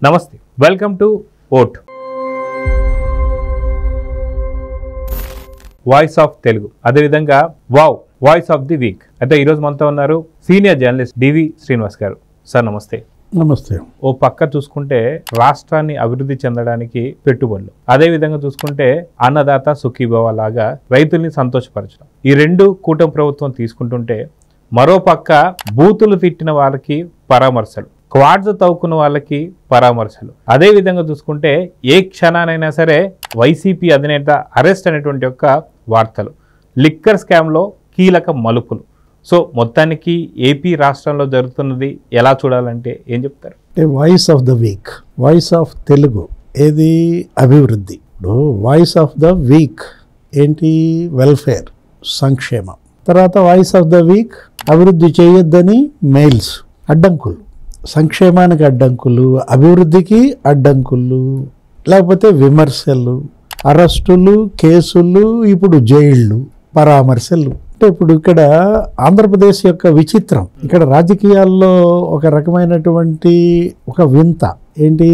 నమస్తే, welcome to vote voice of Telugu, అదేవిధంగా voice of the week. అయితే ఈరోజు మనతో ఉన్నారు సీనియర్ జర్నలిస్ట్ డివి శ్రీనివాస్ గారు. సార్ నమస్తే. నమస్తే. ఓ పక్క చూసుకుంటే రాష్ట్రాన్ని అభివృద్ధి చెందడానికి పెట్టుబడులు, అదే విధంగా చూసుకుంటే అన్నదాత సుఖీభవ లాగా రైతుల్ని సంతోషపరచడం, ఈ రెండు కూటమి ప్రభుత్వం తీసుకుంటుంటే, మరో పక్క బూతులు తిట్టిన వాళ్ళకి పరామర్శలు, క్వాడ్స్ తవ్వుకున్న వాళ్ళకి పరామర్శలు, అదే విధంగా చూసుకుంటే ఏ క్షణానైనా సరే వైసీపీ అధినేత అరెస్ట్ అనేటువంటి యొక్క వార్తలు, లిక్కర్ స్కామ్లో కీలక మలుపులు. సో మొత్తానికి ఏపీ రాష్ట్రంలో జరుగుతున్నది ఎలా చూడాలంటే ఏం చెప్తారు? Voice of the week, voice of Telugu ఏది అభివృద్ధి. వాయిస్ ఆఫ్ ద వీక్ ఏంటి? వెల్ఫేర్, సంక్షేమం. తర్వాత వాయిస్ ఆఫ్ ద వీక్ అభివృద్ధి చేయొద్దని మెయిల్స్, అడ్డంకులు, సంక్షేమానికి అడ్డంకులు, అభివృద్ధికి అడ్డంకులు, లేకపోతే విమర్శలు, అరెస్టులు, కేసులు, ఇప్పుడు జైళ్ళు, పరామర్శలు. అంటే ఇప్పుడు ఇక్కడ ఆంధ్రప్రదేశ్ యొక్క విచిత్రం, ఇక్కడ రాజకీయాల్లో ఒక రకమైనటువంటి ఒక వింత ఏంటి?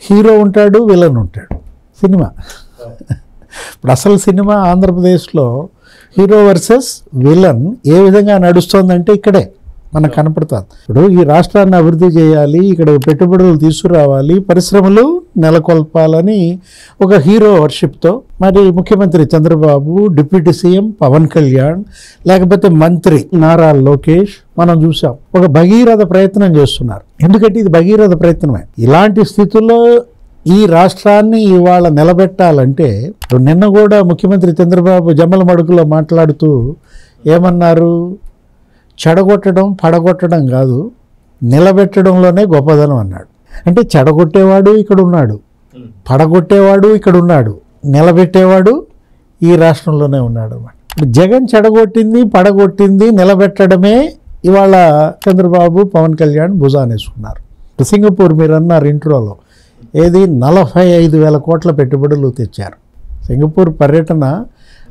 హీరో ఉంటాడు, విలన్ ఉంటాడు. సినిమా ఇప్పుడు అసలు సినిమా ఆంధ్రప్రదేశ్లో హీరో వర్సెస్ విలన్ ఏ విధంగా నడుస్తుందంటే ఇక్కడే మనకు కనపడుతుంది. ఇప్పుడు ఈ రాష్ట్రాన్ని అభివృద్ధి చేయాలి, ఇక్కడ పెట్టుబడులు తీసుకురావాలి, పరిశ్రమలు నెలకొల్పాలని ఒక హీరో వర్షిప్తో మరి ముఖ్యమంత్రి చంద్రబాబు, డిప్యూటీ సీఎం పవన్ కళ్యాణ్, లేకపోతే మంత్రి నారా లోకేష్ మనం చూసాం ఒక భగీరథ ప్రయత్నం చేస్తున్నారు. ఎందుకంటే ఇది భగీరథ ప్రయత్నమే. ఇలాంటి స్థితుల్లో ఈ రాష్ట్రాన్ని ఇవాళ నిలబెట్టాలంటే, నిన్న కూడా ముఖ్యమంత్రి చంద్రబాబు జమ్మల మడుగులో మాట్లాడుతూ ఏమన్నారు? చెడగొట్టడం పడగొట్టడం కాదు, నిలబెట్టడంలోనే గొప్పదనం అన్నాడు. అంటే చెడగొట్టేవాడు ఇక్కడ ఉన్నాడు, పడగొట్టేవాడు ఇక్కడ ఉన్నాడు, నిలబెట్టేవాడు ఈ రాష్ట్రంలోనే ఉన్నాడు అన్నమాట. జగన్ చెడగొట్టింది, పడగొట్టింది, నిలబెట్టడమే ఇవాళ చంద్రబాబు, పవన్ కళ్యాణ్ భుజానేసుకున్నారు. సింగపూర్ మీరు అన్నారు ఇంట్రోలో, ఏది 45,000 కోట్ల పెట్టుబడులు తెచ్చారు. సింగపూర్ పర్యటన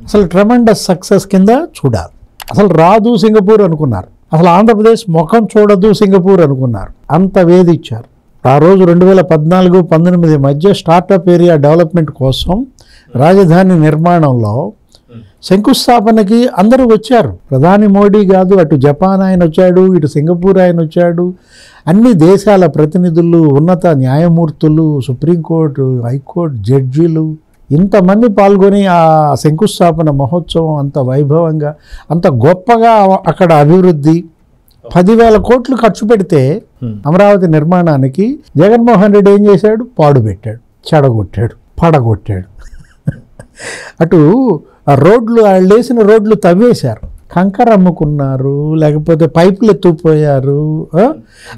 అసలు ట్రెమెండస్ సక్సెస్ కింద చూడాలి. అసలు రాదు సింగపూర్ అనుకున్నారు, అసలు ఆంధ్రప్రదేశ్ ముఖం చూడదు సింగపూర్ అనుకున్నారు, అంత వేధిచ్చారు. ఆ రోజు 2014-19 మధ్య స్టార్టప్ ఏరియా డెవలప్మెంట్ కోసం రాజధాని నిర్మాణంలో శంకుస్థాపనకి అందరూ వచ్చారు. ప్రధాని మోడీ కాదు, అటు జపాన్ ఆయన వచ్చాడు, ఇటు సింగపూర్ ఆయన వచ్చాడు, అన్ని దేశాల ప్రతినిధులు, ఉన్నత న్యాయమూర్తులు, సుప్రీంకోర్టు, హైకోర్టు జడ్జీలు, ఇంతమంది పాల్గొని ఆ శంకుస్థాపన మహోత్సవం అంత వైభవంగా, అంత గొప్పగా అక్కడ అభివృద్ధి 10,000 కోట్లు ఖర్చు పెడితే అమరావతి నిర్మాణానికి జగన్మోహన్ రెడ్డి ఏం చేశాడు? పాడు పెట్టాడు, చెడగొట్టాడు, పడగొట్టాడు. అటు ఆ రోడ్లు, వాళ్ళు వేసిన రోడ్లు తవ్వేశారు, కంకర అమ్ముకున్నారు, లేకపోతే పైపులు ఎత్తుకుపోయారు.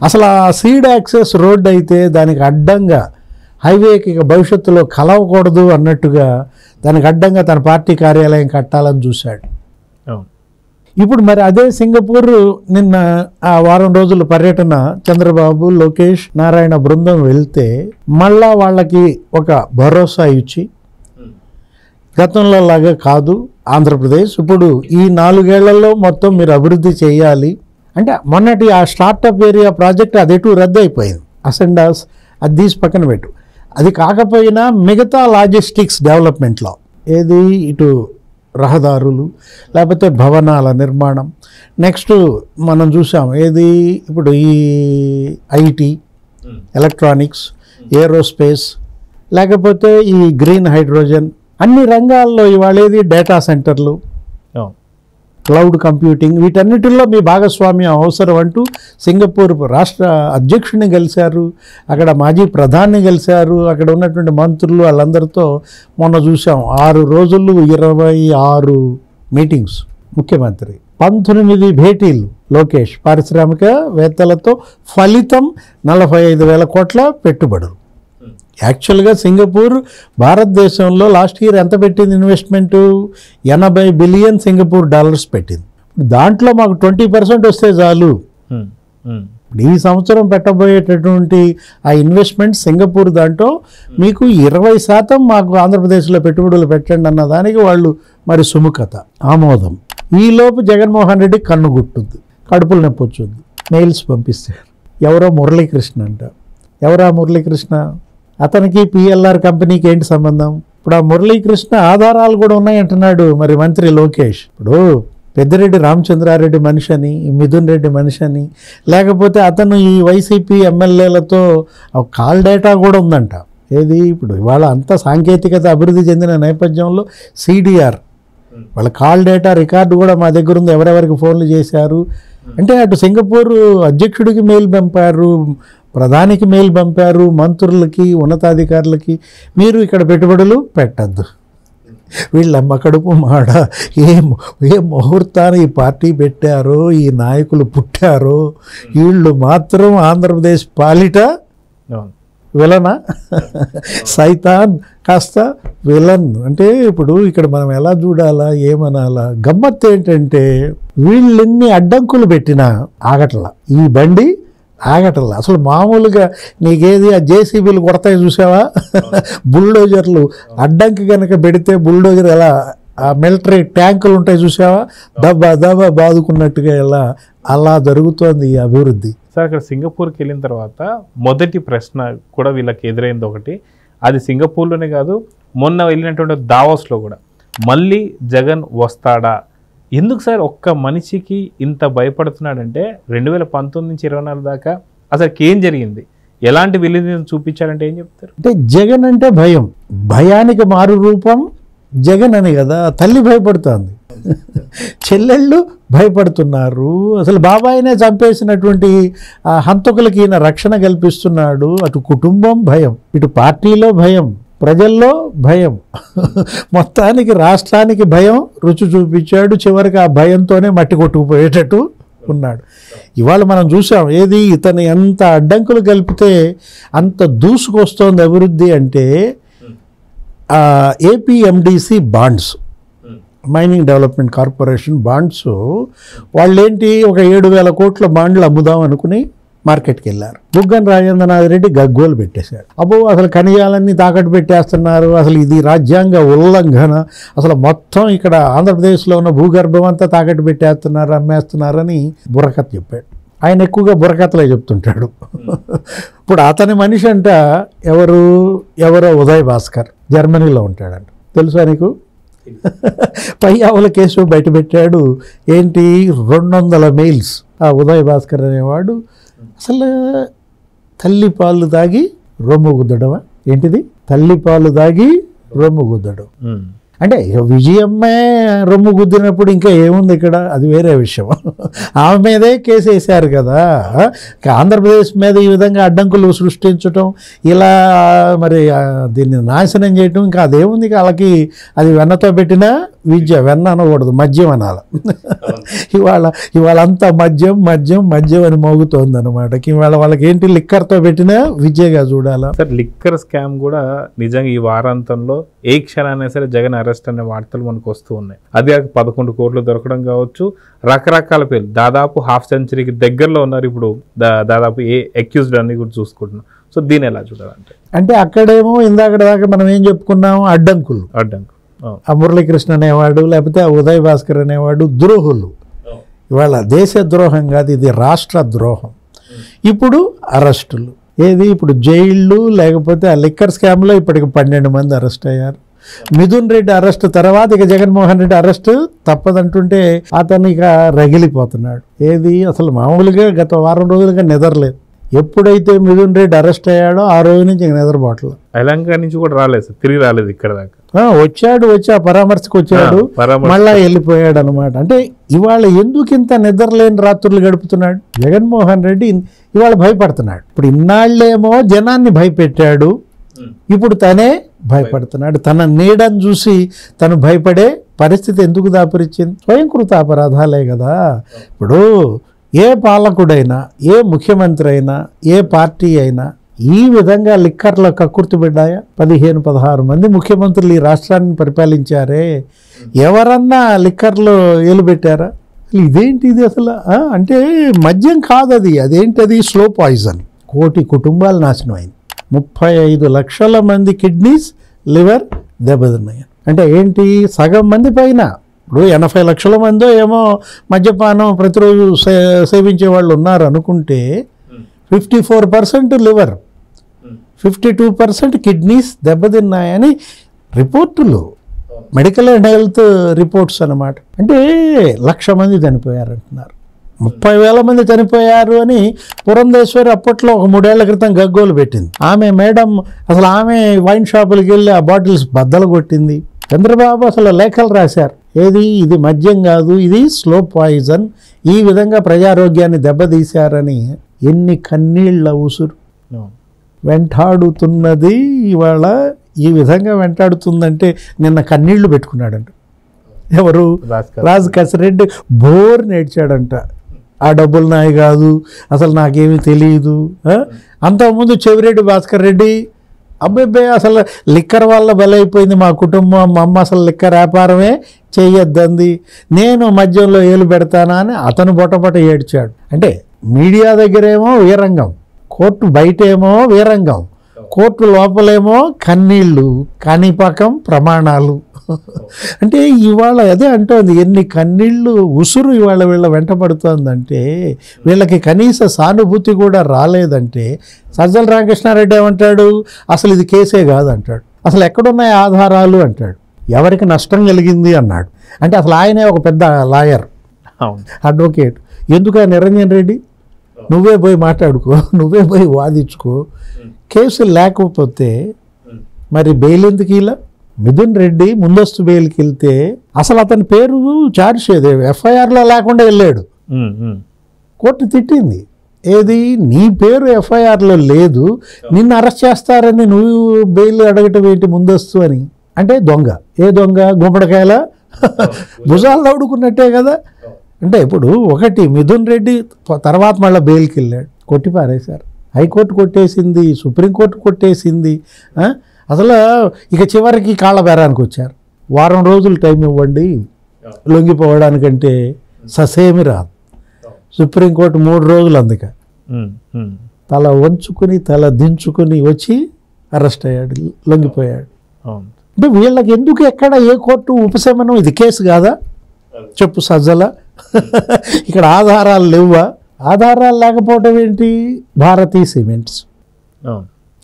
అసలు ఆ సీడ్ యాక్సెస్ రోడ్డు అయితే దానికి అడ్డంగా హైవేకి భవిష్యత్తులో కలవకూడదు అన్నట్టుగా దానికి అడ్డంగా తన పార్టీ కార్యాలయం కట్టాలని చూశాడు. ఇప్పుడు మరి అదే సింగపూర్ నిన్న ఆ వారం రోజుల పర్యటన చంద్రబాబు, లోకేష్, నారాయణ బృందం వెళ్తే మళ్ళా వాళ్ళకి ఒక భరోసా ఇచ్చి, గతంలో లాగా కాదు ఆంధ్రప్రదేశ్, ఇప్పుడు ఈ 4 ఏళ్లలో మొత్తం మీరు అభివృద్ధి చేయాలి అంటే, మొన్నటి ఆ స్టార్టప్ ఏరియా ప్రాజెక్ట్ అదెటు రద్దు అయిపోయింది. అసెండాస్ అది తీసి పక్కన పెట్టు. అది కాకపోయినా మిగతా లాజిస్టిక్స్ డెవలప్మెంట్లో ఏది, ఇటు రహదారులు, లేకపోతే భవనాల నిర్మాణం, నెక్స్ట్ మనం చూసాం ఏది, ఇప్పుడు ఈ ఐటీ, ఎలక్ట్రానిక్స్, ఏరోస్పేస్, లేకపోతే ఈ గ్రీన్ హైడ్రోజన్, అన్ని రంగాల్లో ఇవాళ ఏది డేటా సెంటర్లు, క్లౌడ్ కంప్యూటింగ్, వీటన్నిటిల్లో మీ భాగస్వామ్యం అవసరం అంటూ సింగపూర్ రాష్ట్ర అధ్యక్షుడిని కలిశారు, అక్కడ మాజీ ప్రధాని కలిశారు, అక్కడ ఉన్నటువంటి మంత్రులు వాళ్ళందరితో మొన్న చూసాం 6 రోజులు 26 మీటింగ్స్, ముఖ్యమంత్రి 19 భేటీలు, లోకేష్ పారిశ్రామికవేత్తలతో, ఫలితం 45,000 కోట్ల పెట్టుబడులు. యాక్చువల్గా సింగపూర్ భారతదేశంలో లాస్ట్ ఇయర్ ఎంత పెట్టింది ఇన్వెస్ట్మెంటు? 80 బిలియన్ సింగపూర్ డాలర్స్ పెట్టింది. దాంట్లో మాకు 20% వస్తే చాలు. ఈ సంవత్సరం పెట్టబోయేటటువంటి ఆ ఇన్వెస్ట్మెంట్ సింగపూర్ దాంట్లో మీకు 20% మాకు ఆంధ్రప్రదేశ్లో పెట్టుబడులు పెట్టండి అన్న దానికి వాళ్ళు మరి సుముఖత, ఆమోదం. ఈలోపు జగన్మోహన్ రెడ్డి కన్ను గుట్టుద్ది, కడుపులు నొప్పి వచ్చుద్ది, మెయిల్స్ పంపిస్తారు. ఎవరో మురళీకృష్ణ అంట, ఎవరా మురళీకృష్ణ? అతనికి పిఎల్ఆర్ కంపెనీకి ఏంటి సంబంధం? ఇప్పుడు ఆ మురళీకృష్ణ ఆధారాలు కూడా ఉన్నాయంటున్నాడు మరి మంత్రి లోకేష్. ఇప్పుడు పెద్దిరెడ్డి రామచంద్రారెడ్డి మనిషి అని, మిథున్ రెడ్డి మనిషి అని, లేకపోతే అతను ఈ వైసీపీ ఎమ్మెల్యేలతో కాల్ డేటా కూడా ఉందంట. ఏది ఇప్పుడు ఇవాళ అంత సాంకేతికత అభివృద్ధి చెందిన నేపథ్యంలో సిడిఆర్ వాళ్ళ కాల్ డేటా రికార్డు కూడా మా దగ్గర ఉంది, ఎవరెవరికి ఫోన్లు చేశారు అంటే. అటు సింగపూర్ అధ్యక్షుడికి మెయిల్ పంపారు, ప్రధానికి మెయిల్ పంపారు, మంత్రులకి, ఉన్నతాధికారులకి, మీరు ఇక్కడ పెట్టుబడులు పెట్టద్దు, వీళ్ళమ్మ కడుపు మాడ, ఏ ముహూర్తాన్ని ఈ పార్టీ పెట్టారో, ఈ నాయకులు పుట్టారో, వీళ్ళు మాత్రం ఆంధ్రప్రదేశ్ పాలిట విలనా, సైతాన్ కాస్త విలన్ అంటే. ఇప్పుడు ఇక్కడ మనం ఎలా చూడాలా, ఏమనాలా? గమ్మత్తు ఏంటంటే వీళ్ళెన్ని అడ్డంకులు పెట్టినా ఆగట్లా, ఈ బండి ఆగట్లా. అసలు మామూలుగా నీకేది ఆ జేసీబీలు కొడతాయి చూసావా, బుల్డోజర్లు అడ్డంకి కనుక పెడితే బుల్డోజర్ ఎలా ఆ మిలిటరీ ట్యాంకులు ఉంటాయి చూసావా, దబ్బా దబ్బా బాదుకున్నట్టుగా ఎలా అలా జరుగుతోంది ఈ అభివృద్ధి. సార్ అక్కడ సింగపూర్కి వెళ్ళిన తర్వాత మొదటి ప్రశ్న కూడా వీళ్ళకి ఎదురైంది ఒకటి. అది సింగపూర్లోనే కాదు, మొన్న వెళ్ళినటువంటి దావోస్లో కూడా, మళ్ళీ జగన్ వస్తాడా? ఎందుకు సార్ ఒక్క మనిషికి ఇంత భయపడుతున్నాడంటే 2019 నుంచి 24 దాకా అసలుకి ఏం జరిగింది, ఎలాంటి విలువను చూపించాడంటే ఏం చెప్తారు? అంటే జగన్ అంటే భయం, భయానికి మారు రూపం జగన్ అని కదా. తల్లి భయపడుతుంది, చెల్లెళ్ళు భయపడుతున్నారు. అసలు బాబాయినే చంపేసినటువంటి హంతకులకి ఈయన రక్షణ కల్పిస్తున్నాడు. అటు కుటుంబం భయం, ఇటు పార్టీలో భయం, ప్రజల్లో భయం, మొత్తానికి రాష్ట్రానికి భయం రుచి చూపించాడు. చివరికి ఆ భయంతోనే మట్టి కొట్టుకుపోయేటట్టు ఉన్నాడు. ఇవాళ మనం చూసాం ఏది, ఇతను ఎంత అడ్డంకులు కలిపితే అంత దూసుకొస్తోంది అభివృద్ధి అంటే. APMDC bonds, mining development corporation bonds, వాళ్ళేంటి ఒక 7,000 కోట్ల బాండ్లు అమ్ముదాం అనుకుని మార్కెట్కి వెళ్ళారు. బుగ్గన రాజేంద్రనాథ్ రెడ్డి గగ్గోలు పెట్టేశాడు. అబ్బో అసలు ఖనిజాలన్నీ తాకట్టు పెట్టేస్తున్నారు, అసలు ఇది రాజ్యాంగ ఉల్లంఘన, అసలు మొత్తం ఇక్కడ ఆంధ్రప్రదేశ్లో ఉన్న భూగర్భం అంతా తాకట్టు పెట్టేస్తున్నారు, అమ్మేస్తున్నారని బుర్రకథ చెప్పాడు. ఆయన ఎక్కువగా బుర్రకథలే చెప్తుంటాడు. ఇప్పుడు అతని మనిషి అంట ఎవరో ఉదయ్ భాస్కర్, జర్మనీలో ఉంటాడంట. తెలుసా నీకు? పయ్యావుల కేసు బయట పెట్టాడు. ఏంటి 200 మెయిల్స్. ఆ ఉదయ్ భాస్కర్ అనేవాడు అసలు తల్లి పాలు తాగి రొమ్ము గుద్దడమా ఏంటిది? తల్లి పాలు తాగి రొమ్ము గుద్దడం అంటే ఇక విజయమ్మే రొమ్ము గుద్దినప్పుడు ఇంకా ఏముంది ఇక్కడ, అది వేరే విషయం. ఆమె మీదే కేసు వేశారు కదా. ఆంధ్రప్రదేశ్ మీద ఈ విధంగా అడ్డంకులు సృష్టించటం, ఇలా మరి దీన్ని నాశనం చేయటం, ఇంకా అదేముంది వాళ్ళకి. అది వెన్నతో పెట్టిన విద్య, వెన్న అనకూడదు, మద్యం అనాలి. ఇవాళ అంతా మద్యం అని మోగుతోంది అనమాట. ఇవాళ వాళ్ళకి ఏంటి, లిక్కర్తో పెట్టిన విద్యగా చూడాలా. సార్ లిక్కర్ స్కామ్ కూడా నిజంగా ఈ వారాంతంలో ఏ క్షణాన్ని సరే జగన్ అరెస్ట్ అనే వార్తలు మనకు వస్తూ ఉన్నాయి. అది 11 కోట్లు దొరకడం కావచ్చు, రకరకాల పేర్లు, దాదాపు హాఫ్ సెంచరీకి దగ్గరలో ఉన్నారు ఇప్పుడు దాదాపు ఏ అక్యూజ్డ్ అని కూడా చూసుకుంటున్నాం. సో దీన్ని ఎలా చూడాలంటే, అంటే అక్కడేమో ఇందాక దాకా మనం ఏం చెప్పుకున్నాము, అడ్డంకులు. ఆ మురళీకృష్ణ అనేవాడు, లేకపోతే ఆ ఉదయ్ భాస్కర్ అనేవాడు ద్రోహులు. ఇవాళ దేశ ద్రోహం కాదు, ఇది రాష్ట్ర ద్రోహం. ఇప్పుడు అరెస్టులు, ఏది ఇప్పుడు జైళ్ళు, లేకపోతే ఆ లిక్కర్ స్కామ్లో ఇప్పటికి 12 మంది అరెస్ట్ అయ్యారు. మిథున్ రెడ్డి అరెస్ట్ తర్వాత ఇక జగన్మోహన్ రెడ్డి అరెస్ట్ తప్పదంటుంటే అతను ఇక రగిలిపోతున్నాడు. ఏది అసలు మామూలుగా గత వారం రోజులుగా నిద్రలేదు. ఎప్పుడైతే మిథున్ రెడ్డి అరెస్ట్ అయ్యాడో ఆ రోజు నుంచి ఇంక నిద్రపోవట్లేదు. తెలంగాణ నుంచి కూడా రాలేదు, తిరిగి రాలేదు ఇక్కడ దాకా. వచ్చి ఆ పరామర్శకు వచ్చాడు, మళ్ళా వెళ్ళిపోయాడు అనమాట. అంటే ఇవాళ ఎందుకు ఇంత నిద్రలేని రాత్రులు గడుపుతున్నాడు జగన్మోహన్ రెడ్డి? ఇవాళ భయపడుతున్నాడు. ఇప్పుడు ఇన్నాళ్ళేమో జనాన్ని భయపెట్టాడు, ఇప్పుడు తనే భయపడుతున్నాడు. తన నీడను చూసి తను భయపడే పరిస్థితి ఎందుకు దాపురిచ్చింది? స్వయంకృత అపరాధాలే కదా. ఇప్పుడు ఏ పాలకుడైనా, ఏ ముఖ్యమంత్రి అయినా, ఏ పార్టీ అయినా ఈ విధంగా లిక్కర్లో కక్కుర్తిబడ్డాయా? 15-16 మంది ముఖ్యమంత్రులు ఈ రాష్ట్రాన్ని పరిపాలించారే, ఎవరన్నా లిక్కర్లో ఏలుబెట్టారా? ఇదేంటిది అసలు? అంటే మద్యం కాదు అది, అదేంటది? Slow poison. 1 కోటి కుటుంబాలు నాశనం అయింది, 35 లక్షల మంది కిడ్నీస్, లివర్ దెబ్బతిన్నాయి. అంటే ఏంటి, సగం మంది పైన. ఇప్పుడు 80 లక్షల మందో ఏమో మద్యపానం ప్రతిరోజు సేవించే వాళ్ళు ఉన్నారు అనుకుంటే 54% లివర్, 52% కిడ్నీస్ దెబ్బతిన్నాయని రిపోర్టులు, మెడికల్ అండ్ హెల్త్ రిపోర్ట్స్ అన్నమాట. అంటే 1,00,000 మంది చనిపోయారు అంటున్నారు. 30,000 మంది చనిపోయారు అని పురంధేశ్వరి అప్పట్లో ఒక 3 ఏళ్ల క్రితం గగ్గోలు పెట్టింది. ఆమె మేడం అసలు ఆమె వైన్ షాపులకి వెళ్ళి ఆ బాటిల్స్ బద్దలు కొట్టింది. చంద్రబాబు అసలు లేఖలు రాశారు, ఏది ఇది మద్యం కాదు, ఇది స్లో పాయిజన్, ఈ విధంగా ప్రజారోగ్యాన్ని దెబ్బతీశారని. ఎన్ని కన్నీళ్ళ ఉసురు వెంటాడుతున్నది ఇవాళ. ఈ విధంగా వెంటాడుతుందంటే నిన్న కన్నీళ్లు పెట్టుకున్నాడంట ఎవరు, రాజ్ కసిరెడ్డి బోర్ నేర్చాడంట. ఆ డబ్బులు నాయి కాదు, అసలు నాకేమీ తెలియదు. అంతకుముందు చెవిరెడ్డి భాస్కర్ రెడ్డి అబ్బాయి అసలు లిక్కర్ వల్ల బలైపోయింది మా కుటుంబం, మా అమ్మ అసలు లిక్కర్ వ్యాపారమే చేయొద్దంది, నేను మద్యంలో ఏలు పెడతానా అని అతను బొటబొట ఏడ్చాడు. అంటే మీడియా దగ్గరేమో వీరంగం, కోర్టు బయటేమో వీరంగం, కోర్టు లోపలేమో కన్నీళ్ళు, కాణిపాకం ప్రమాణాలు. అంటే ఇవాళ అదే అంటోంది, ఎన్ని కన్నీళ్ళు ఉసురు ఇవాళ వీళ్ళ వెంట పడుతోందంటే, వీళ్ళకి కనీస సానుభూతి కూడా రాలేదంటే. సజ్జల రామకృష్ణారెడ్డి ఏమంటాడు, అసలు ఇది కేసే కాదు అంటాడు, అసలు ఎక్కడున్నాయి ఆధారాలు అంటాడు, ఎవరికి నష్టం కలిగింది అన్నాడు. అంటే అసలు ఆయనే ఒక పెద్ద లాయర్, అడ్వకేట్. ఎందుకు నిరంజన్ రెడ్డి నువ్వే పోయి మాట్లాడుకో, నువ్వే పోయి వాదించుకో, కేసు లేకపోతే మరి బెయిల్ ఎందుకు ఇలా? మిథున్ రెడ్డి ముందస్తు బెయిల్కి వెళ్తే అసలు అతని పేరు చార్జ్ చేయలేదు, ఎఫ్ఐఆర్లో లేకుండా వెళ్ళాడు. కోర్టు తిట్టింది, ఏది నీ పేరు ఎఫ్ఐఆర్లో లేదు, నిన్ను అరెస్ట్ చేస్తారని నువ్వు బెయిల్ అడగటం ఏంటి ముందస్తు అని. అంటే దొంగ, ఏ దొంగ, గుమ్మడికాయల భుజాలు తౌడుకున్నట్టే కదా. అంటే ఇప్పుడు ఒకటి మిథున్ రెడ్డి తర్వాత మళ్ళీ బెయిల్కి వెళ్ళాడు, కొట్టి పారేశారు, హైకోర్టు కొట్టేసింది, సుప్రీంకోర్టు కొట్టేసింది. అసలు ఇక చివరికి కాళ్ళ బేరానికి వచ్చారు. వారం రోజులు టైం ఇవ్వండి లొంగిపోవడానికంటే ససేమి రాదు. సుప్రీంకోర్టు 3 రోజులు అందుక తల వంచుకుని తల దించుకుని వచ్చి అరెస్ట్ అయ్యాడు, లొంగిపోయాడు. అంటే వీళ్ళకి ఎందుకు ఎక్కడ ఏ కోర్టు ఉపశమనం? ఇది కేసు కాదా చెప్పు సజ్జల? ఇక్కడ ఆధారాలు లేవా? ఆధారాలు లేకపోవటం ఏంటి? భారతీ సిమెంట్స్,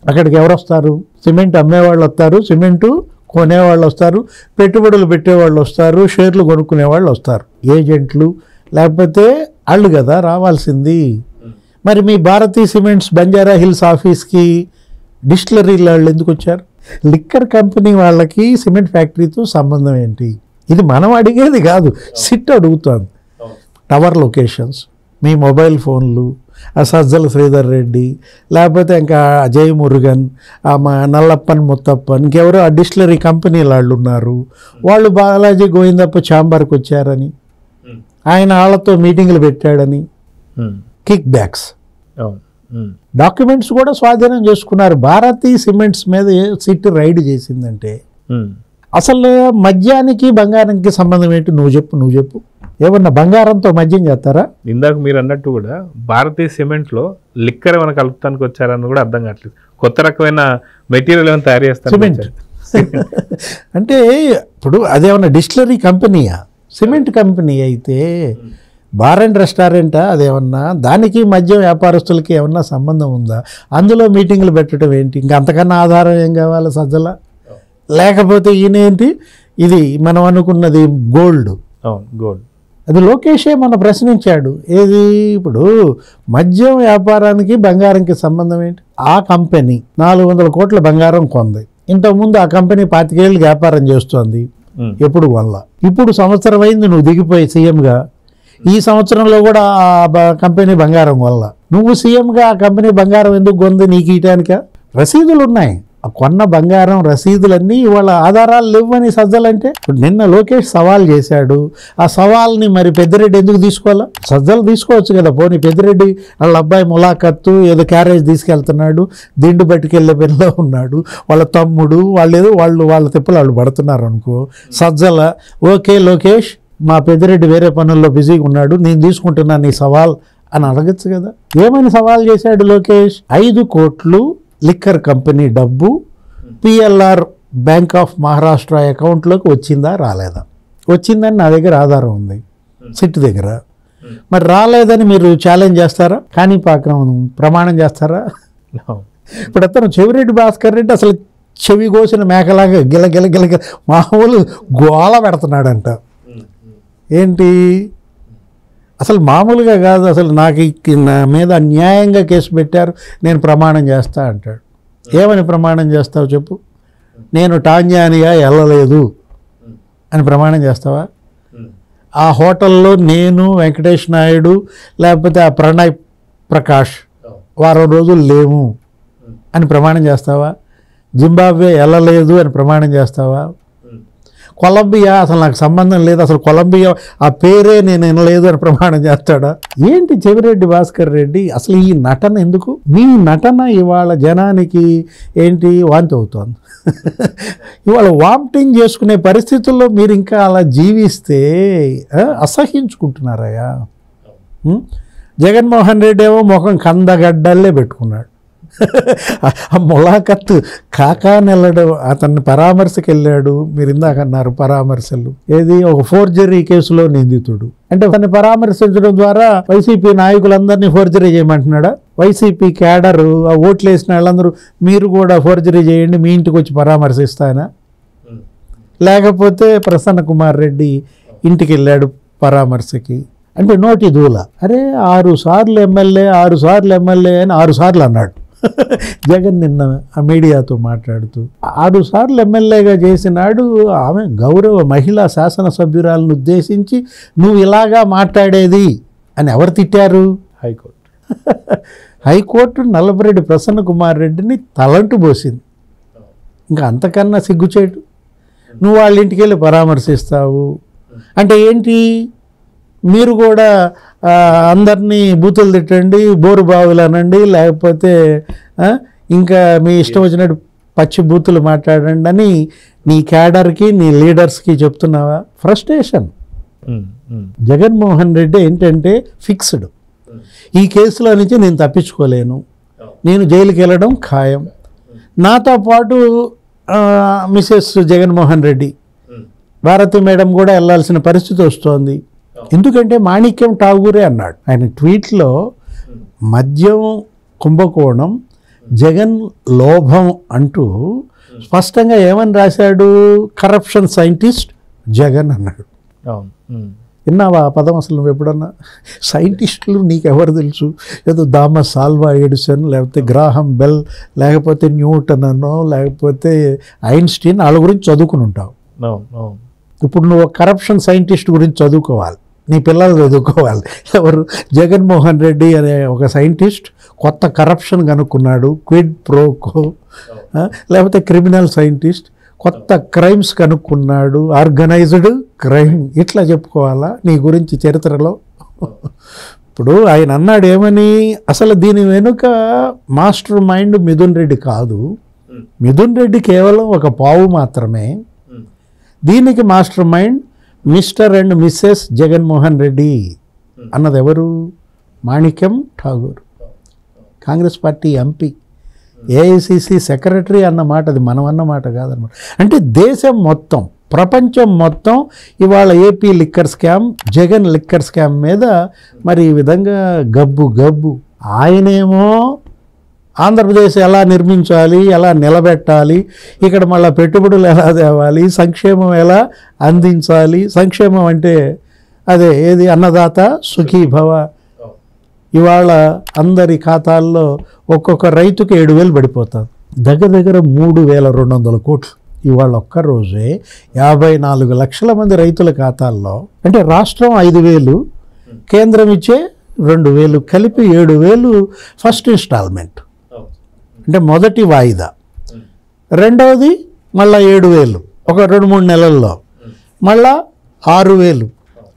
అక్కడికి ఎవరు వస్తారు? సిమెంట్ అమ్మేవాళ్ళు వస్తారు, సిమెంటు కొనేవాళ్ళు వస్తారు, పెట్టుబడులు పెట్టేవాళ్ళు వస్తారు, షేర్లు కొనుక్కునే వాళ్ళు వస్తారు, ఏజెంట్లు, లేకపోతే వాళ్ళు కదా రావాల్సింది. మరి మీ భారతీ సిమెంట్స్ బంజారా హిల్స్ ఆఫీస్కి డిస్టిలరీల వాళ్ళు ఎందుకు వచ్చారు? లిక్కర్ కంపెనీ వాళ్ళకి సిమెంట్ ఫ్యాక్టరీతో సంబంధం ఏంటి? ఇది మనం అడిగేది కాదు, సిట్ అడుగుతుంది. టవర్ లొకేషన్స్, మీ మొబైల్ ఫోన్లు, ఆ సజ్జల శ్రీధర్ రెడ్డి, లేకపోతే ఇంకా అజయ్ మురుగన్, మా నల్లప్పన్ ముత్తప్పన్, ఇంకెవరో ఆ డిస్టిలరీ కంపెనీ వాళ్ళు ఉన్నారు. వాళ్ళు బాలాజీ గోవిందప్ప ఛాంబర్కి వచ్చారని, ఆయన వాళ్ళతో మీటింగ్లు పెట్టాడని, కిక్ బ్యాక్స్, డాక్యుమెంట్స్ కూడా స్వాధీనం చేసుకున్నారు. భారతీ సిమెంట్స్ మీద సిట్ రైడ్ చేసిందంటే అసలు మద్యానికి బంగారానికి సంబంధం ఏంటి? నువ్వు చెప్పు. ఏమన్నా బంగారంతో మద్యం చేస్తారా? ఇందాక మీరు అన్నట్టు కూడా భారతీయ సిమెంట్లో లిక్కర్ ఏమైనా కలుపుతానికి వచ్చారని కూడా అర్థం కావట్లేదు. కొత్త రకమైన మెటీరియల్ ఏమైనా తయారు చేస్తారు సిమెంట్ అంటే. ఇప్పుడు అదేమన్నా డిస్టిలరీ కంపెనీయా? సిమెంట్ కంపెనీ అయితే బార్ అండ్ రెస్టారెంటా? అదేమన్నా దానికి మద్యం వ్యాపారస్తులకి ఏమన్నా సంబంధం ఉందా? అందులో మీటింగ్లు పెట్టడం ఏంటి? ఇంకా అంతకన్నా ఆధారం ఏం కావాలి సజ్జల? లేకపోతే ఈయన ఏంటి, ఇది మనం అనుకున్నది గోల్డ్, అది లోకేషే మన ప్రశ్నించాడు. ఏది ఇప్పుడు మద్యం వ్యాపారానికి బంగారంకి సంబంధం ఏంటి? ఆ కంపెనీ 400 కోట్ల బంగారం కొంది. ఇంతకుముందు ఆ కంపెనీ 25 ఏళ్ళకి వ్యాపారం చేస్తోంది. ఎప్పుడు వల్ల ఇప్పుడు సంవత్సరం అయింది నువ్వు దిగిపోయి సీఎంగా. ఈ సంవత్సరంలో కూడా ఆ కంపెనీ బంగారం వల్ల నువ్వు సీఎంగా ఆ కంపెనీ బంగారం ఎందుకు కొంది? నీకు ఇయటానికా? రసీదులు ఉన్నాయి, కొన్న బంగారం రసీదులన్నీ ఇవాళ ఆధారాలు లేవని సజ్జలంటే. ఇప్పుడు నిన్న లోకేష్ సవాల్ చేశాడు, ఆ సవాల్ని మరి పెద్దిరెడ్డి ఎందుకు తీసుకోవాలా? సజ్జలు తీసుకోవచ్చు కదా. పోనీ పెద్దిరెడ్డి వాళ్ళ అబ్బాయి ములాఖత్తు ఏదో క్యారేజ్ తీసుకెళ్తున్నాడు, దిండు పట్టుకెళ్ళే పనిలో ఉన్నాడు, వాళ్ళ తమ్ముడు వాళ్ళ తిప్పలు వాళ్ళు పడుతున్నారు అనుకో. సజ్జల ఓకే లోకేష్, మా పెద్దిరెడ్డి వేరే పనుల్లో బిజీగా ఉన్నాడు, నేను తీసుకుంటున్నాను నీ సవాల్ అని అడగచ్చు కదా. ఏమని సవాల్ చేశాడు లోకేష్? 5 కోట్లు లిక్కర్ కంపెనీ డబ్బు పిఎల్ఆర్ బ్యాంక్ ఆఫ్ మహారాష్ట్ర అకౌంట్లోకి వచ్చిందా రాలేదా? వచ్చిందని నా దగ్గర ఆధారం ఉంది, సిట్ దగ్గర. మరి రాలేదని మీరు ఛాలెంజ్ చేస్తారా? కాణిపాకం ప్రమాణం చేస్తారా? ఇప్పుడు అతను చెవిరెడ్డి భాస్కర్ రెడ్డి అసలు చెవి కోసిన మేకలాగా గిల మామూలు గోళ పెడుతున్నాడంట. ఏంటి అసలు మామూలుగా కాదు, అసలు నాకు నా మీద అన్యాయంగా కేసు పెట్టారు, నేను ప్రమాణం చేస్తా అంటాడు. ఏమని ప్రమాణం చేస్తావు చెప్పు? నేను టాంజానియా వెళ్ళలేదు అని ప్రమాణం చేస్తావా? ఆ హోటల్లో నేను, వెంకటేష్ నాయుడు, లేకపోతే ఆ ప్రణయ్ ప్రకాష్ వారం రోజులు లేము అని ప్రమాణం చేస్తావా? జింబాబ్వే వెళ్ళలేదు అని ప్రమాణం చేస్తావా? కొలంబియా అసలు నాకు సంబంధం లేదు, అసలు కొలంబియా ఆ పేరే నేను వినలేదు అని ప్రమాణం చేస్తాడా? ఏంటి చెవిరెడ్డి భాస్కర్ రెడ్డి అసలు ఈ నటన ఎందుకు? మీ నటన ఇవాళ జనానికి ఏంటి వాంతి అవుతోంది. ఇవాళ వామిటింగ్ చేసుకునే పరిస్థితుల్లో మీరు ఇంకా అలా జీవిస్తే అసహించుకుంటున్నారయ్యా. జగన్మోహన్ రెడ్డి ఏమో ముఖం కందగడ్డల్లే పెట్టుకున్నాడు. ఆ ములాఖత్ కాకాని వెళ్ళడం, అతన్ని పరామర్శకు వెళ్ళాడు. మీరు ఇందాక అన్నారు పరామర్శలు, ఏది ఒక ఫోర్జరీ కేసులో నిందితుడు అంటే అతన్ని పరామర్శించడం ద్వారా వైసీపీ నాయకులందరినీ ఫోర్జరీ చేయమంటున్నాడా? వైసీపీ క్యాడరు ఆ ఓట్లు వేసిన వాళ్ళందరూ మీరు కూడా ఫోర్జరీ చేయండి, మీ ఇంటికి వచ్చి పరామర్శిస్తాయనా? లేకపోతే ప్రసన్న కుమార్ రెడ్డి ఇంటికి వెళ్ళాడు పరామర్శకి అంటే నోటి దూల. అరే 6 సార్లు ఎమ్మెల్యే 6 సార్లు ఎమ్మెల్యే అని 6 సార్లు అన్నాడు జగన్ నిన్న ఆ మీడియాతో మాట్లాడుతూ. 6 సార్లు ఎమ్మెల్యేగా చేసినాడు. ఆమె గౌరవ మహిళా శాసనసభ్యురాలను ఉద్దేశించి నువ్వు ఇలాగా మాట్లాడేది అని ఎవరు తిట్టారు? హైకోర్టు. హైకోర్టు నల్లపరెడ్డి ప్రసన్న కుమార్ రెడ్డిని తలంటు పోసింది. ఇంకా అంతకన్నా సిగ్గుచేటు. నువ్వు వాళ్ళ ఇంటికి వెళ్ళి పరామర్శిస్తావు అంటే ఏంటి? మీరు కూడా అందరినీ బూతులు తిట్టండి, బోరు బావులు అనండి, లేకపోతే ఇంకా మీ ఇష్టం వచ్చినట్టు పచ్చి బూతులు మాట్లాడండి అని నీ క్యాడర్కి నీ లీడర్స్కి చెప్తున్నావా? ఫ్రస్ట్రేషన్. జగన్మోహన్ రెడ్డి ఏంటంటే ఫిక్స్డ్. ఈ కేసులో నుంచి నేను తప్పించుకోలేను, నేను జైలుకి వెళ్ళడం ఖాయం. నాతో పాటు మిసెస్ జగన్మోహన్ రెడ్డి, భారతి మేడం కూడా వెళ్ళాల్సిన పరిస్థితి వస్తోంది. ఎందుకంటే మాణిక్యం ఠాగూరే అన్నాడు ఆయన ట్వీట్లో, మద్యం కుంభకోణం జగన్ లోభం అంటూ స్పష్టంగా ఏమని రాశాడు? కరప్షన్ సైంటిస్ట్ జగన్ అన్నాడు. విన్నావా ఆ పదం అసలు నువ్వు ఎప్పుడన్నా? సైంటిస్టులు నీకెవరు తెలుసు? ఏదో థామస్ ఆల్వా ఎడిసన్, లేకపోతే గ్రాహం బెల్, లేకపోతే న్యూటన్ అనో, లేకపోతే ఐన్స్టీన్, వాళ్ళ గురించి చదువుకుని ఉంటావు. ఇప్పుడు నువ్వు కరప్షన్ సైంటిస్ట్ గురించి చదువుకోవాలి, నీ పిల్లలు చదువుకోవాలి. ఎవరు? జగన్మోహన్ రెడ్డి అనే ఒక సైంటిస్ట్ కొత్త కరప్షన్ కనుక్కున్నాడు, క్విడ్ ప్రోకో. లేకపోతే క్రిమినల్ సైంటిస్ట్ కొత్త క్రైమ్స్ కనుక్కున్నాడు, ఆర్గనైజ్డ్ క్రైమ్. ఇట్లా చెప్పుకోవాలా నీ గురించి చరిత్రలో? ఇప్పుడు ఆయన అన్నాడు ఏమని, అసలు దీని వెనుక మాస్టర్ మైండ్ మిథున్ రెడ్డి కాదు, మిథున్ రెడ్డి కేవలం ఒక పావు మాత్రమే. దీనికి mastermind mister and missus Jaganmohan Reddy అన్నది ఎవరు? Manickam Tagore, Congress party MP, AICC secretary అన్న మాట. అది మనం అన్న మాట కాదన్నమాట. అంటే దేశం మొత్తం, ప్రపంచం మొత్తం ఇవాళ AP liquor scam, Jagan liquor scam మీద మరి ఈ విధంగా గబ్బు. ఆయనేమో ఆంధ్రప్రదేశ్ ఎలా నిర్మించాలి, ఎలా నిలబెట్టాలి, ఇక్కడ మళ్ళీ పెట్టుబడులు ఎలా తేవాలి, సంక్షేమం ఎలా అందించాలి. సంక్షేమం అంటే అదే ఏది, అన్నదాత సుఖీభవ. ఇవాళ అందరి ఖాతాల్లో ఒక్కొక్క రైతుకి 7,000 పడిపోతుంది. దగ్గర 3,200 కోట్లు. ఇవాళ ఒక్కరోజే 54 లక్షల మంది రైతుల ఖాతాల్లో, అంటే రాష్ట్రం 5,000, కేంద్రం ఇచ్చే 2,000, కలిపి 7,000 ఫస్ట్ ఇన్స్టాల్మెంట్ అంటే మొదటి వాయిదా. రెండవది మళ్ళీ 7,000 ఒక 2-3 నెలల్లో, మళ్ళా 6,000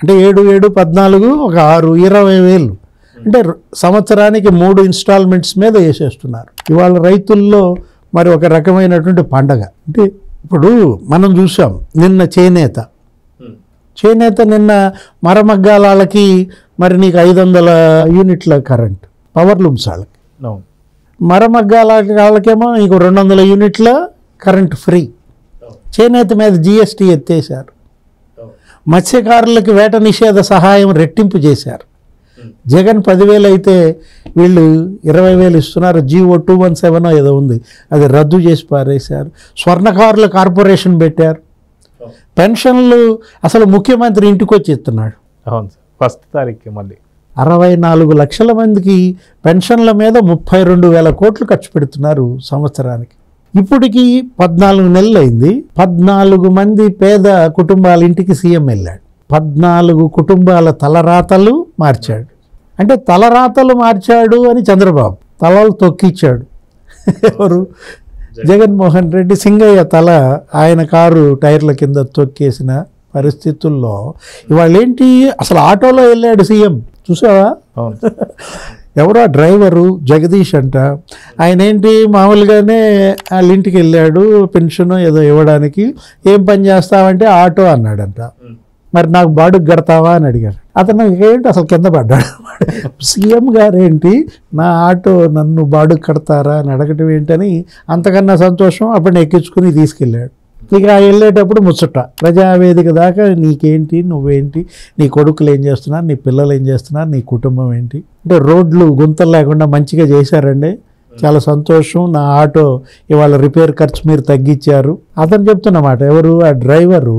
అంటే 7, 7, 14, ఒక 6, 20,000 అంటే సంవత్సరానికి 3 ఇన్స్టాల్మెంట్స్ మీద వేసేస్తున్నారు. ఇవాళ రైతుల్లో మరి ఒక రకమైనటువంటి పండగ. అంటే ఇప్పుడు మనం చూసాం నిన్న చేనేత నిన్న మరమగ్గాలకి మరి నీకు 500 యూనిట్ల కరెంట్ పవర్ లూమ్స్ వాళ్ళకి, మరమగ్గాల వాళ్ళకేమో నీకు 200 యూనిట్ల కరెంట్ ఫ్రీ. చేనేత మీద GST ఎత్తేశారు. మత్స్యకారులకు వేట నిషేధ సహాయం రెట్టింపు చేశారు. జగన్ 10,000 అయితే వీళ్ళు 20,000 ఇస్తున్నారు. GO 217 ఏదో ఉంది, అది రద్దు చేసి పారేశారు. స్వర్ణకారుల కార్పొరేషన్ పెట్టారు. పెన్షన్లు అసలు ముఖ్యమంత్రి ఇంటికి వచ్చి ఇస్తున్నాడు. అవును సార్, ఫస్ట్ తారీఖు మళ్ళీ 64 లక్షల మందికి పెన్షన్ల మీద 32,000 కోట్లు ఖర్చు పెడుతున్నారు సంవత్సరానికి. ఇప్పటికి 14 నెలలు అయింది. 14 మంది పేద కుటుంబాల ఇంటికి సీఎం వెళ్ళాడు. 14 కుటుంబాల తలరాతలు మార్చాడు. అంటే తలరాతలు మార్చాడు అని చంద్రబాబు, తలలు తొక్కిచ్చాడు ఎవరు? జగన్మోహన్ రెడ్డి. సింగయ్య తల ఆయన కారు టైర్ల కింద తొక్కేసిన పరిస్థితుల్లో ఇవాళ ఏంటి, అసలు ఆటోలో వెళ్ళాడు సీఎం, చూసావా? ఎవరో డ్రైవరు జగదీష్ అంట, ఆయన ఏంటి మామూలుగానే వాళ్ళ ఇంటికి వెళ్ళాడు పెన్షన్ ఏదో ఇవ్వడానికి. ఏం పని చేస్తావంటే ఆటో అన్నాడంట. మరి నాకు బాడుగు కడతావా అని అడిగాడు. అతను ఏంటి అసలు కింద పడ్డాడు. సీఎం గారు ఏంటి నా ఆటో నన్ను బాడుగు కడతారా అని అడగటం ఏంటని అంతకన్నా సంతోషం. అప్పుడు ఎక్కించుకుని తీసుకెళ్ళాడు. ఇక వెళ్ళేటప్పుడు ముచ్చట ప్రజావేదిక దాకా, నీకేంటి, నువ్వేంటి, నీ కొడుకులు ఏం చేస్తున్నారు, నీ పిల్లలు ఏం చేస్తున్నారు, నీ కుటుంబం ఏంటి అంటే, రోడ్లు గుంతలు లేకుండా మంచిగా చేశారండి, చాలా సంతోషం, నా ఆటో ఇవాళ రిపేర్ ఖర్చు మీరు తగ్గించారు. అతను చెప్తున్నమాట. ఎవరు? ఆ డ్రైవరు.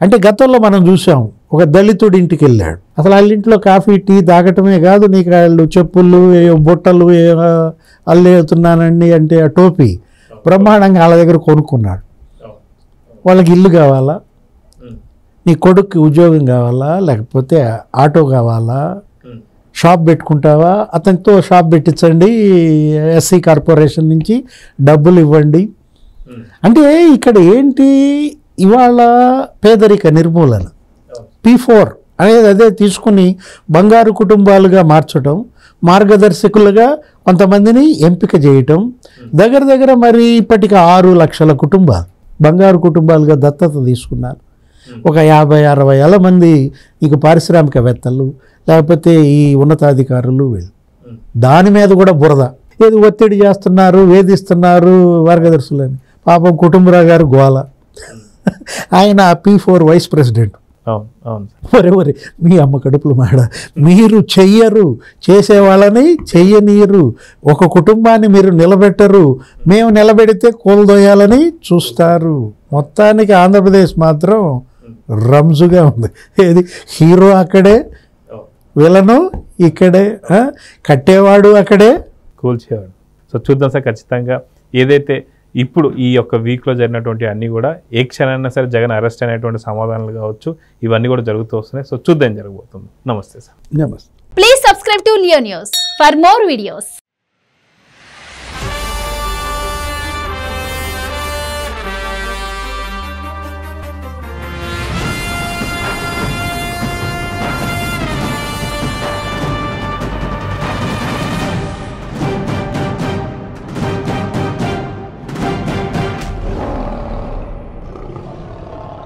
అంటే గతంలో మనం చూసాం, ఒక దళితుడి ఇంటికి వెళ్ళాడు. అసలు వాళ్ళ ఇంట్లో కాఫీ టీ తాగటమే కాదు, నీకు వాళ్ళు చెప్పులు బుట్టలు అల్లేతున్నానండి అంటే ఆ టోపీ బ్రహ్మాండంగా వాళ్ళ దగ్గర కొనుక్కున్నాడు. వాళ్ళకి ఇల్లు కావాలా, నీ కొడుక్కి ఉద్యోగం కావాలా, లేకపోతే ఆటో కావాలా, షాప్ పెట్టుకుంటావా, అతనితో షాప్ పెట్టించండి, ఎస్సీ కార్పొరేషన్ నుంచి డబ్బులు ఇవ్వండి. అంటే ఇక్కడ ఏంటి, ఇవాళ పేదరిక నిర్మూలన P4 అనేది అదే తీసుకుని బంగారు కుటుంబాలుగా మార్చడం, మార్గదర్శకులుగా కొంతమందిని ఎంపిక చేయటం. దగ్గర దగ్గర మరి ఇప్పటికి 6 లక్షల కుటుంబాలు బంగారు కుటుంబాలుగా దత్తత తీసుకున్నారు. ఒక 50-60 మంది నీకు పారిశ్రామికవేత్తలు లేకపోతే ఈ ఉన్నతాధికారులు వీళ్ళు. దాని మీద కూడా బురద ఏది ఒత్తిడి చేస్తున్నారు, వేధిస్తున్నారు మార్గదర్శులని. పాపం కుటుంబరావు గారు గోల, ఆయన P4 వైస్ ప్రెసిడెంట్. వరే మీ అమ్మ కడుపులు మాడ, మీరు చెయ్యరు, చేసేవాళ్ళని చెయ్యనీయరు, ఒక కుటుంబాన్ని మీరు నిలబెట్టరు, మేము నిలబెడితే కూలదోయాలని చూస్తారు. మొత్తానికి ఆంధ్రప్రదేశ్ మాత్రం రంజుగా ఉంది. ఏది హీరో అక్కడే, విలను ఇక్కడే, కట్టేవాడు అక్కడే, కూల్చేవాడు. సో చూద్దాం సార్, ఖచ్చితంగా ఏదైతే ఇప్పుడు ఈ యొక్క వీక్లో జరిగినటువంటి అన్నీ కూడా ఏ క్షణాన్ని సరే జగన్ అరెస్ట్ అనేటువంటి సమాధానాలు కావచ్చు, ఇవన్నీ కూడా జరుగుతూ వస్తున్నాయి. సో చూద్దాం జరగబోతుంది. నమస్తే సార్. నమస్తే. Please subscribe to Leo news for more videos.